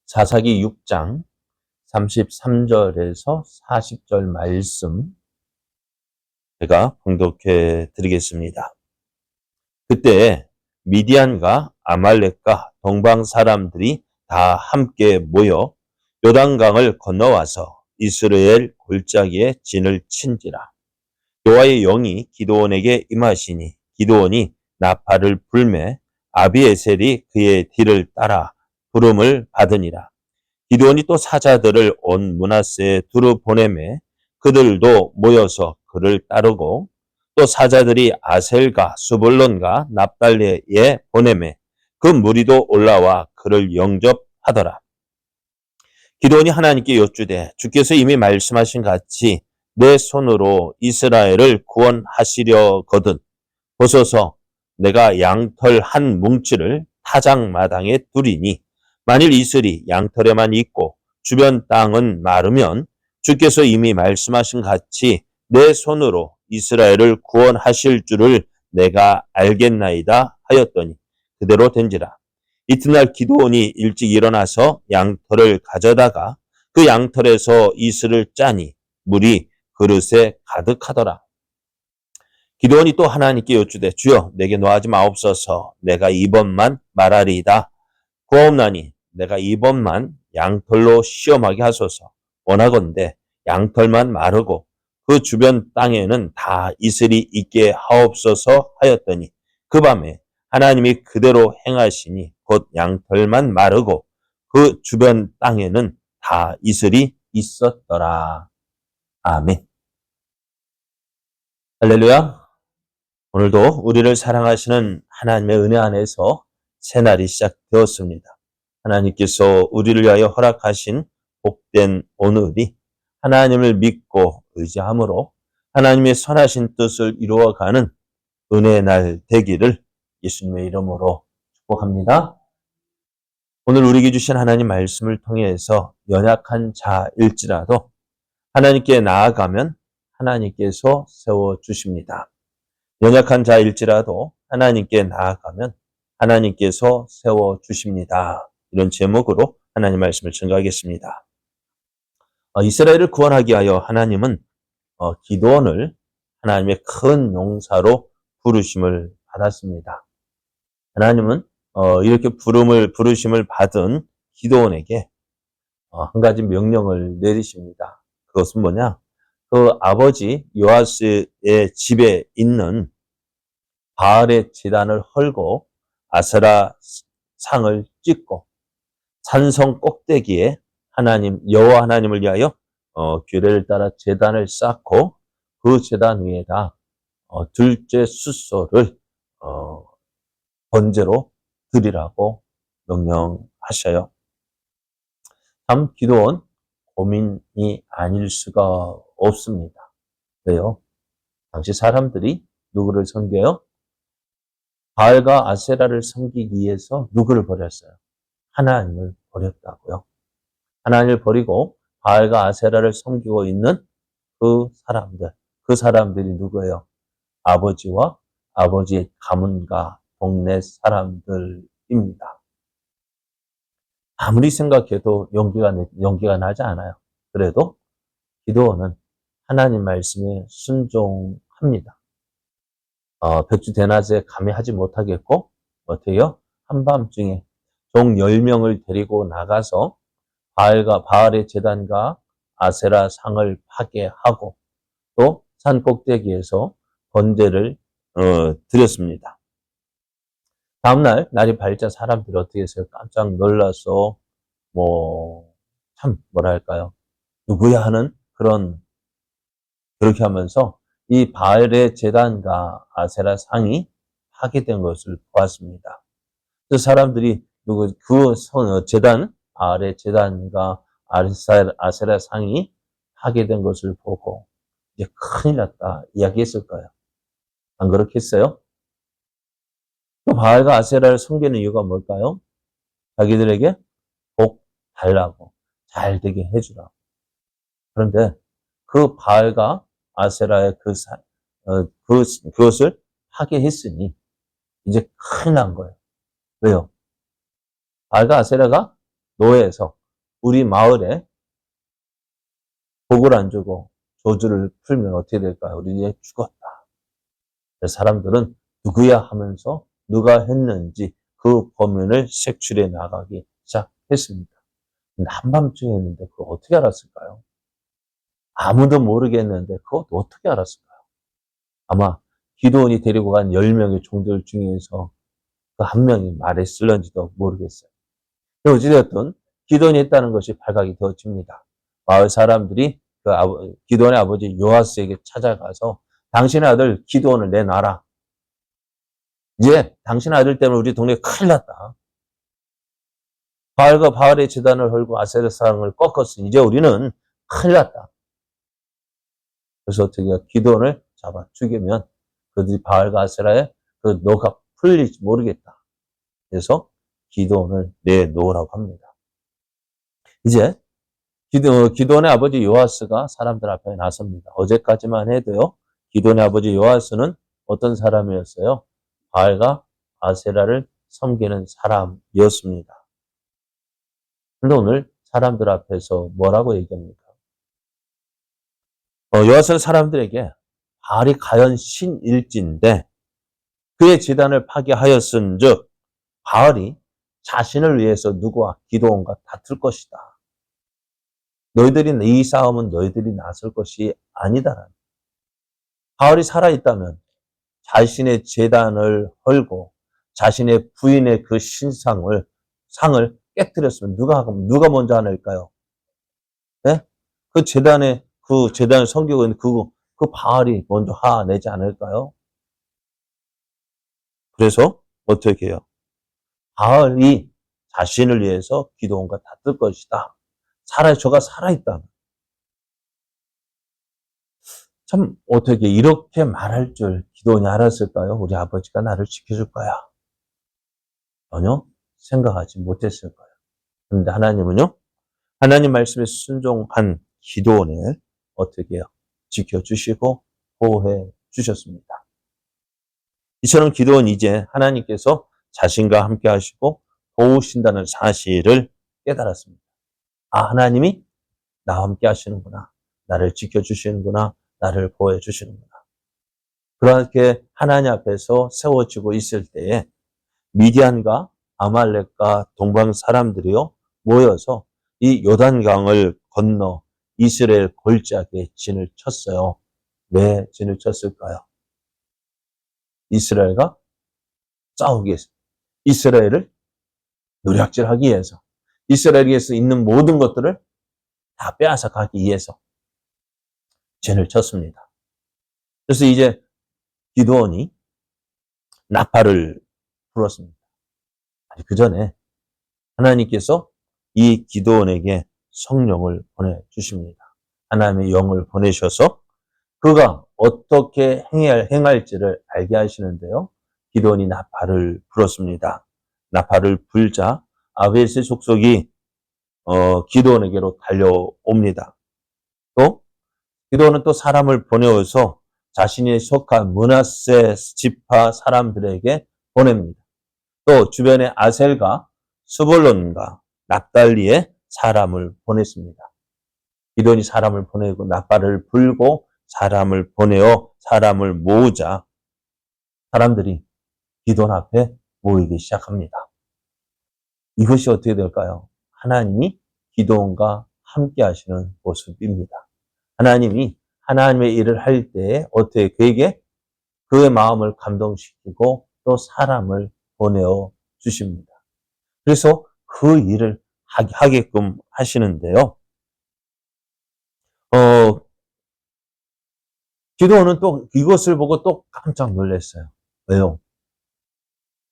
사사기 6장 33절에서 40절 말씀 제가 봉독해 드리겠습니다. 그때 미디안과 아말렉과 동방 사람들이 다 함께 모여 요단강을 건너와서 이스라엘 골짜기에 진을 친지라. 여호와의 영이 기드온에게 임하시니 기드온이 나팔을 불매 아비에셀이 그의 뒤를 따라 부름을 받으니라. 기드온이 또 사자들을 온 므낫세에 두루 보내매 그들도 모여서 그를 따르고 또 사자들이 아셀과 스불론과 납달리에 보내매 그 무리도 올라와 그를 영접하더라. 기드온이 하나님께 여쭈되 주께서 이미 말씀하신 같이 내 손으로 이스라엘을 구원하시려거든 보소서 내가 양털 한 뭉치를 타작마당에 두리니 만일 이슬이 양털에만 있고 주변 땅은 마르면 주께서 이미 말씀하신 같이 내 손으로 이스라엘을 구원하실 줄을 내가 알겠나이다 하였더니 그대로 된지라. 이튿날 기드온이 일찍 일어나서 양털을 가져다가 그 양털에서 이슬을 짜니 물이 그릇에 가득하더라. 기드온이 또 하나님께 여쭈되 주여 내게 노하지 마옵소서 내가 이번만 말하리이다. 구하옵나니 내가 이번만 양털로 시험하게 하소서. 원하건대 양털만 마르고 그 주변 땅에는 다 이슬이 있게 하옵소서 하였더니 그 밤에 하나님이 그대로 행하시니 곧 양털만 마르고 그 주변 땅에는 다 이슬이 있었더라. 아멘. 할렐루야. 오늘도 우리를 사랑하시는 하나님의 은혜 안에서 새날이 시작되었습니다. 하나님께서 우리를 위하여 허락하신 복된 오늘이 하나님을 믿고 의지함으로 하나님의 선하신 뜻을 이루어가는 은혜의 날 되기를 예수님의 이름으로 축복합니다. 오늘 우리에게 주신 하나님 말씀을 통해서 연약한 자일지라도 하나님께 나아가면 하나님께서 세워주십니다. 연약한 자일지라도 하나님께 나아가면 하나님께서 세워주십니다. 이런 제목으로 하나님 말씀을 증거하겠습니다. 이스라엘을 구원하기 위하여 하나님은 기드온을 하나님의 큰 용사로 부르심을 받았습니다. 하나님은 이렇게 부르심을 받은 기드온에게 한 가지 명령을 내리십니다. 그것은 뭐냐? 그 아버지 요아스의 집에 있는 바알의 제단을 헐고 아세라 상을 찍고 산성 꼭대기에 여호와 하나님을 위하여 규례를 따라 제단을 쌓고 그 제단 위에다 둘째 숫소를 번제로 드리라고 명령하셔요. 참 기드온 고민이 아닐 수가 없습니다. 왜요? 당시 사람들이 누구를 섬겨요? 바알과 아세라를 섬기기 위해서 누구를 버렸어요? 하나님을 버렸다고요. 하나님을 버리고 바알과 아세라를 섬기고 있는 그 사람들이 누구예요? 아버지와 아버지의 가문과 동네 사람들입니다. 아무리 생각해도 용기가 나지 않아요. 그래도 기드온은 하나님 말씀에 순종합니다. 백주 대낮에 감히 하지 못하겠고 어떻게 해요? 한밤중에 종 10명을 데리고 나가서 바알의 제단과 아세라 상을 파괴하고 또 산 꼭대기에서 번제를 드렸습니다. 다음날 날이 밝자 사람들이 어떻게 했어요? 깜짝 놀라서 참 뭐랄까요? 누구야 하는 그렇게 하면서 이 바알의 제단과 아세라 상이 파괴된 것을 보았습니다. 그 사람들이 바알의 제단과 아세라 상이 파괴된 것을 보고 이제 큰일 났다 이야기했을 거예요. 안 그렇겠어요? 또 바알과 아세라를 섬기는 이유가 뭘까요? 자기들에게 복 달라고 잘 되게 해주라고. 그런데 그 바알과 아세라의 그것을 파괴했으니 이제 큰일 난 거예요. 왜요? 바알과 아세라가 노예에서 우리 마을에 복을 안 주고 저주를 풀면 어떻게 될까요? 우리 이제 죽었다. 사람들은 누구야 하면서 누가 했는지 그 범인을 색출해 나가기 시작했습니다. 근데 한밤중에 했는데 그걸 어떻게 알았을까요? 아무도 모르겠는데 그걸 어떻게 알았을까요? 아마 기드온이 데리고 간 10명의 종들 중에서 그 한 명이 말했을런지도 모르겠어요. 어찌되었든 기드온이 했다는 것이 발각이 되어집니다. 마을 사람들이 기드온의 아버지 요아스에게 찾아가서 당신의 아들 기드온을 내놔라. 이제 당신 아들 때문에 우리 동네 큰일 났다. 바알과 바알의 제단을 헐고 아세라 상을 꺾었으니 이제 우리는 큰일 났다. 그래서 어떻게 기드온을 잡아 죽이면 그들이 바알과 아세라의 그 노가 풀릴지 모르겠다. 그래서 기드온을 내놓으라고 합니다. 이제 기드온의 아버지 요아스가 사람들 앞에 나섭니다. 어제까지만 해도요. 기드온의 아버지 요아스는 어떤 사람이었어요? 바알과 아세라를 섬기는 사람이었습니다. 그런데 오늘 사람들 앞에서 뭐라고 얘기합니까? 요아스는 사람들에게 바알이 과연 신일진데 그의 제단을 파괴하였은즉 바알이 자신을 위해서 누구와 기드온과 다툴 것이다. 이 싸움은 너희들이 나설 것이 아니다. 바알이 살아있다면 자신의 제단을 헐고 자신의 부인의 그 상을 깨뜨렸으면 누가 먼저 하나일까요? 네? 그 제단을 섬기고 있는 그 바알이 먼저 화내지 않을까요? 그래서 어떻게 해요? 바알이 자신을 위해서 기드온과 다툴 것이다. 저가 살아있다. 참 어떻게 이렇게 말할 줄 기드온이 알았을까요? 우리 아버지가 나를 지켜줄 거야. 전혀 생각하지 못했을 거예요. 그런데 하나님은요. 하나님 말씀에 순종한 기드온을 어떻게 해요? 지켜주시고 보호해 주셨습니다. 이처럼 기드온은 이제 하나님께서 자신과 함께 하시고 도우신다는 사실을 깨달았습니다. 하나님이 나와 함께 하시는구나. 나를 지켜주시는구나. 나를 보호해 주시는구나. 그렇게 하나님 앞에서 세워지고 있을 때에 미디안과 아말렉과 동방 사람들이요 모여서 이 요단강을 건너 이스라엘 골짜기에 진을 쳤어요. 왜 진을 쳤을까요? 이스라엘과 싸우기 위해서, 이스라엘을 노략질하기 위해서, 이스라엘에서 있는 모든 것들을 다 빼앗아 가기 위해서 진을 쳤습니다. 그래서 이제 기드온이 나팔을 불었습니다. 그 전에 하나님께서 이 기드온에게 성령을 보내주십니다. 하나님의 영을 보내셔서 그가 어떻게 행할지를 알게 하시는데요. 기드온이 나팔을 불었습니다. 나팔을 불자 아벨의 족속이 기드온에게로 달려옵니다. 또 기드온은 또 사람을 보내어서 자신이 속한 므낫세 지파 사람들에게 보냅니다. 또 주변에 아셀과 스불론과 납달리에 사람을 보냈습니다. 기드온이 사람을 보내고 나팔을 불고 사람을 보내어 사람을 모으자 사람들이 기드온 앞에 모이기 시작합니다. 이것이 어떻게 될까요? 하나님이 기드온과 함께 하시는 모습입니다. 하나님이 하나님의 일을 할 때에 어떻게 그에게 그의 마음을 감동시키고 또 사람을 보내어 주십니다. 그래서 그 일을 하게끔 하시는데요. 기드온은 또 이것을 보고 또 깜짝 놀랐어요. 왜요?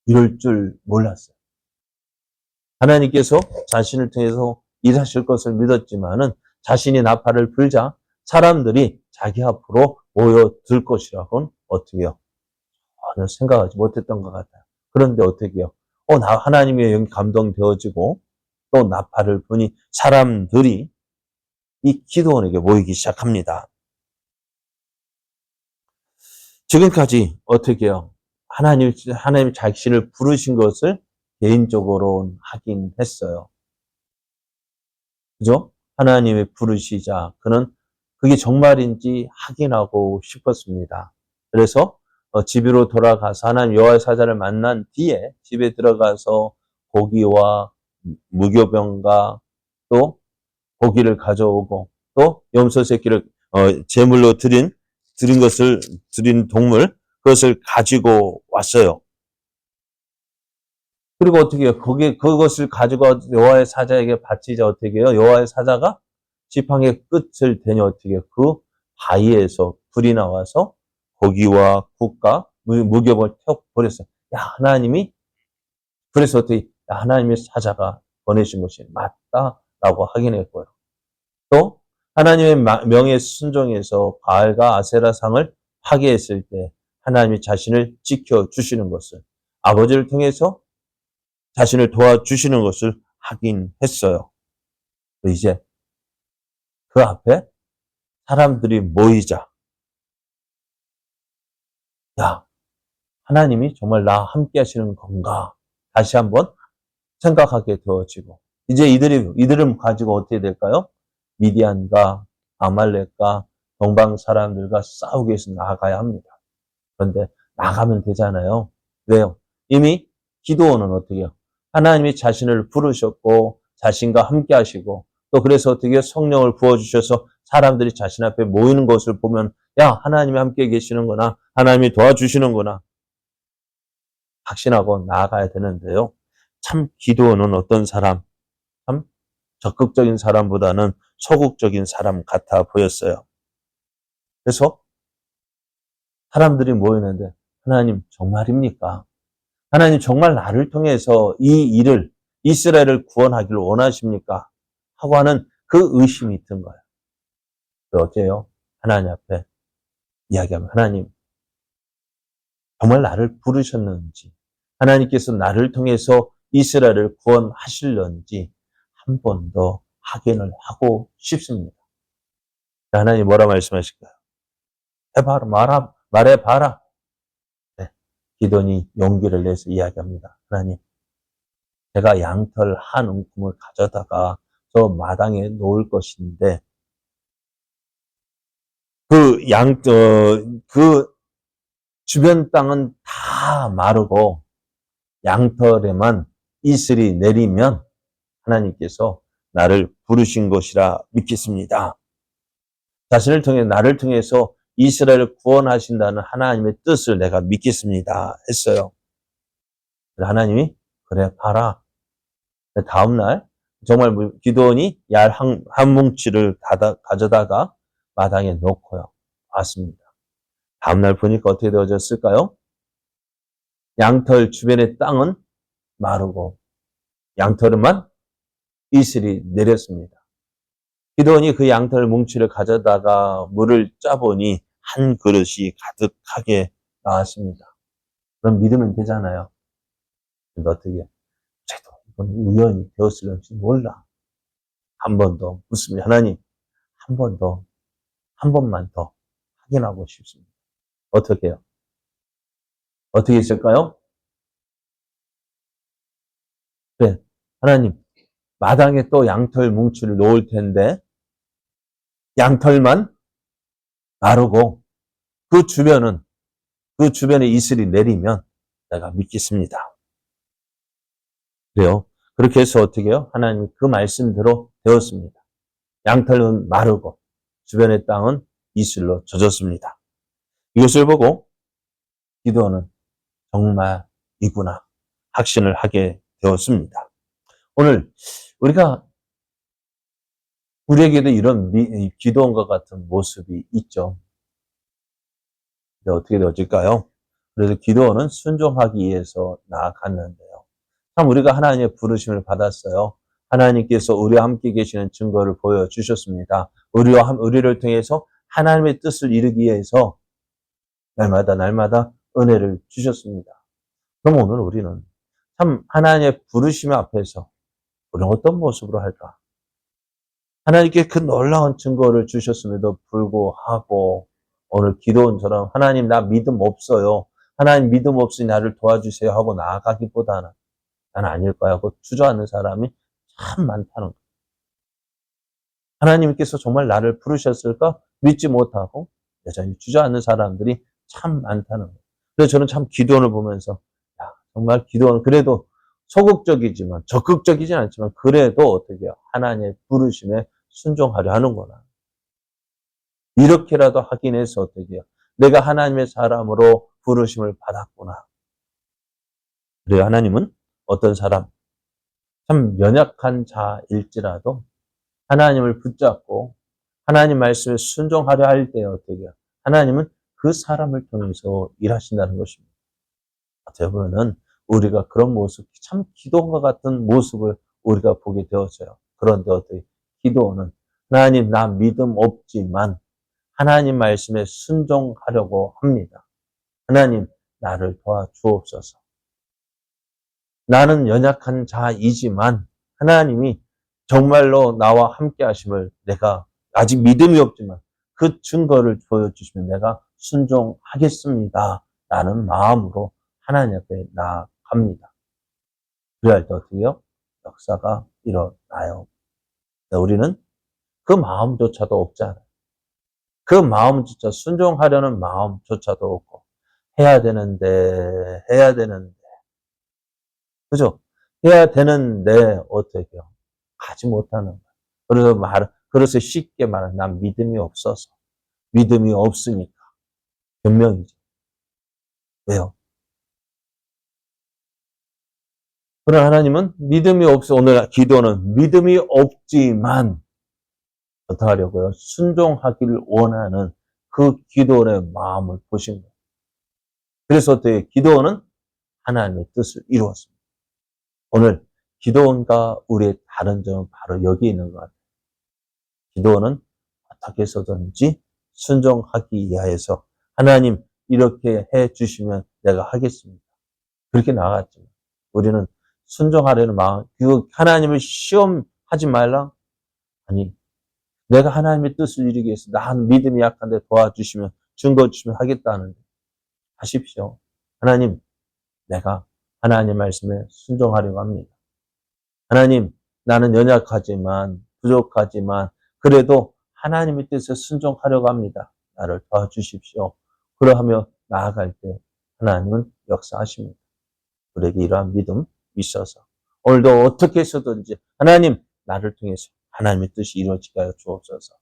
이럴 줄 몰랐어요. 하나님께서 자신을 통해서 일하실 것을 믿었지만은 자신이 나팔을 불자 사람들이 자기 앞으로 모여들 것이라고는 어떻게 해요? 전혀 생각하지 못했던 것 같아요. 그런데 어떻게 해요? 하나님의 영이 감동되어지고 또 나팔을 부니 사람들이 이 기드온에게 모이기 시작합니다. 지금까지 어떻게 해요? 하나님 자신을 부르신 것을 개인적으로 하긴 했어요. 그죠? 하나님의 부르시자 그는 그게 정말인지 확인하고 싶었습니다. 그래서 집으로 돌아가서 하나님 여호와의 사자를 만난 뒤에 집에 들어가서 고기와 무교병과 또 고기를 가져오고 또 염소 새끼를 제물로 드린 동물 그것을 가지고 왔어요. 그리고 어떻게 해요? 그것을 가지고 여호와의 사자에게 바치자 어떻게 해요? 여호와의 사자가 지팡이의 끝을 대니 어떻게 해요? 그 바위에서 불이 나와서 고기와 국과 무ገብ을 태워 버렸어요. 야, 하나님이 그래서 어떻게 하나님의 사자가 보내신 것이 맞다라고 확인했고요. 또 하나님의 명에 순종해서 바알과 아세라 상을 파괴했을 때 하나님이 자신을 지켜주시는 것을 아버지를 통해서 자신을 도와주시는 것을 확인했어요. 이제 그 앞에 사람들이 모이자. 야, 하나님이 정말 나와 함께 하시는 건가? 다시 한번 생각하게 되어지고. 이제 이들은 가지고 어떻게 될까요? 미디안과 아말렉과 동방 사람들과 싸우기 위해서 나가야 합니다. 그런데 나가면 되잖아요. 왜요? 이미 기도원은 어떻게 해요? 하나님이 자신을 부르셨고 자신과 함께 하시고 또 그래서 어떻게 성령을 부어주셔서 사람들이 자신 앞에 모이는 것을 보면 야, 하나님이 함께 계시는구나. 하나님이 도와주시는구나. 확신하고 나아가야 되는데요. 참 기도원은 어떤 사람? 참 적극적인 사람보다는 소극적인 사람 같아 보였어요. 그래서 사람들이 모이는데 하나님 정말입니까? 하나님 정말 나를 통해서 이 일을 이스라엘을 구원하기를 원하십니까? 하고 하는 그 의심이 든 거예요. 어째요? 하나님 앞에 이야기하면 하나님 정말 나를 부르셨는지 하나님께서 나를 통해서 이스라엘을 구원하실는지 한 번 더 확인을 하고 싶습니다. 하나님 뭐라 말씀하실까요? 해봐라, 말해봐라. 네, 기도니 용기를 내서 이야기합니다. 하나님, 제가 양털 한 움큼을 가져다가 저 마당에 놓을 것인데, 그 주변 땅은 다 마르고 양털에만 이슬이 내리면 하나님께서 나를 부르신 것이라 믿겠습니다. 자신을 통해 나를 통해서 이스라엘을 구원하신다는 하나님의 뜻을 내가 믿겠습니다. 했어요. 하나님이 그래 봐라. 다음날 정말 기도원이 얄 한 뭉치를 가져다가 마당에 놓고요. 왔습니다. 다음날 보니까 어떻게 되어졌을까요? 양털 주변의 땅은 마르고 양털에만 이슬이 내렸습니다. 기도원이 그 양털 뭉치를 가져다가 물을 짜보니 한 그릇이 가득하게 나왔습니다. 그럼 믿으면 되잖아요. 근데 어떻게 저도 이건 우연히 되었을지 몰라. 한 번 더 묻습니다. 하나님, 한 번만 더 확인하고 싶습니다. 어떻게 해요? 어떻게 있을까요? 그래, 하나님, 마당에 또 양털 뭉치를 놓을 텐데 양털만 마르고 그 주변에 이슬이 내리면 내가 믿겠습니다. 그래요. 그렇게 해서 어떻게 해요? 하나님 그 말씀대로 되었습니다. 양털은 마르고 주변의 땅은 이슬로 젖었습니다. 이것을 보고 기도는 정말 이구나 확신을 하게 되었습니다. 오늘 우리에게도 이런 기도원과 같은 모습이 있죠. 근데 어떻게 되어질까요? 그래서 기도원은 순종하기 위해서 나아갔는데요. 참 우리가 하나님의 부르심을 받았어요. 하나님께서 우리와 함께 계시는 증거를 보여주셨습니다. 우리를 통해서 하나님의 뜻을 이루기 위해서 날마다 은혜를 주셨습니다. 그럼 오늘 우리는 참 하나님의 부르심 앞에서 우리는 어떤 모습으로 할까? 하나님께 그 놀라운 증거를 주셨음에도 불구하고 오늘 기도원처럼 하나님 나 믿음 없어요. 하나님 믿음 없으니 나를 도와주세요 하고 나아가기보다는 난 아닐 거야 하고 주저하는 사람이 참 많다는 거예요. 하나님께서 정말 나를 부르셨을까? 믿지 못하고 여전히 주저앉는 사람들이 참 많다는 거예요. 그래서 저는 참 기도원을 보면서 야, 정말 기도원 그래도 소극적이지만 적극적이진 않지만 그래도 어떻게 해요? 하나님의 부르심에 순종하려 하는구나. 이렇게라도 하긴 해서 어떻게 해요? 내가 하나님의 사람으로 부르심을 받았구나. 그래요. 하나님은 어떤 사람, 참 연약한 자일지라도 하나님을 붙잡고 하나님 말씀에 순종하려 할 때 어떻게 해요? 하나님은 그 사람을 통해서 일하신다는 것입니다. 어떻게 보면은 우리가 그런 모습, 참 기도원과 같은 모습을 우리가 보게 되었어요. 그런데 어떻게 기도원은 하나님 나 믿음 없지만 하나님 말씀에 순종하려고 합니다. 하나님 나를 도와주옵소서. 나는 연약한 자이지만 하나님이 정말로 나와 함께 하심을 내가 아직 믿음이 없지만 그 증거를 보여주시면 내가 순종하겠습니다. 라는 마음으로 하나님 앞에 나아갑니다. 그래야 때 어떻게 해요? 역사가 일어나요. 우리는 그 마음조차도 없잖아요. 그 마음조차 순종하려는 마음조차도 없고 해야 되는데 그죠? 해야 되는데 어떻게 해요? 하지 못하는 거예요. 그래서 쉽게 말하면 난 믿음이 없어서 믿음이 없으니까 변명이죠. 왜요? 그러나 하나님은 믿음이 없어. 오늘 기도는 믿음이 없지만 어떻게 하려고요? 순종하기를 원하는 그 기도원의 마음을 보신 거예요. 그래서 어떻게 기도원은 하나님의 뜻을 이루었습니다. 오늘 기도원과 우리의 다른 점은 바로 여기 있는 것 같아요. 기도원은 어떻게 해서든지 순종하기 위하여서 하나님 이렇게 해 주시면 내가 하겠습니다. 그렇게 나아갔지만 우리는 순종하려는 마음, 그 하나님을 시험하지 말라. 아니 내가 하나님의 뜻을 이루기 위해서 난 믿음이 약한데 도와주시면 증거 주시면 하겠다는데 하십시오. 하나님 내가 하나님 말씀에 순종하려고 합니다. 하나님 나는 연약하지만 부족하지만 그래도 하나님의 뜻에 순종하려고 합니다. 나를 도와주십시오. 그러하며 나아갈 때 하나님은 역사하십니다. 우리에게 이러한 믿음 있어서 오늘도 어떻게 해서든지 하나님 나를 통해서 하나님의 뜻이 이루어지게 하여 주옵소서.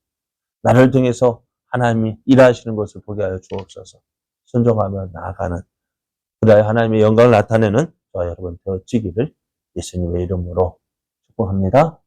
나를 통해서 하나님이 일하시는 것을 보게 하여 주옵소서. 순종하며 나아가는 그래야 하나님의 영광을 나타내는 저와 여러분 되어지기를 예수님의 이름으로 축복합니다.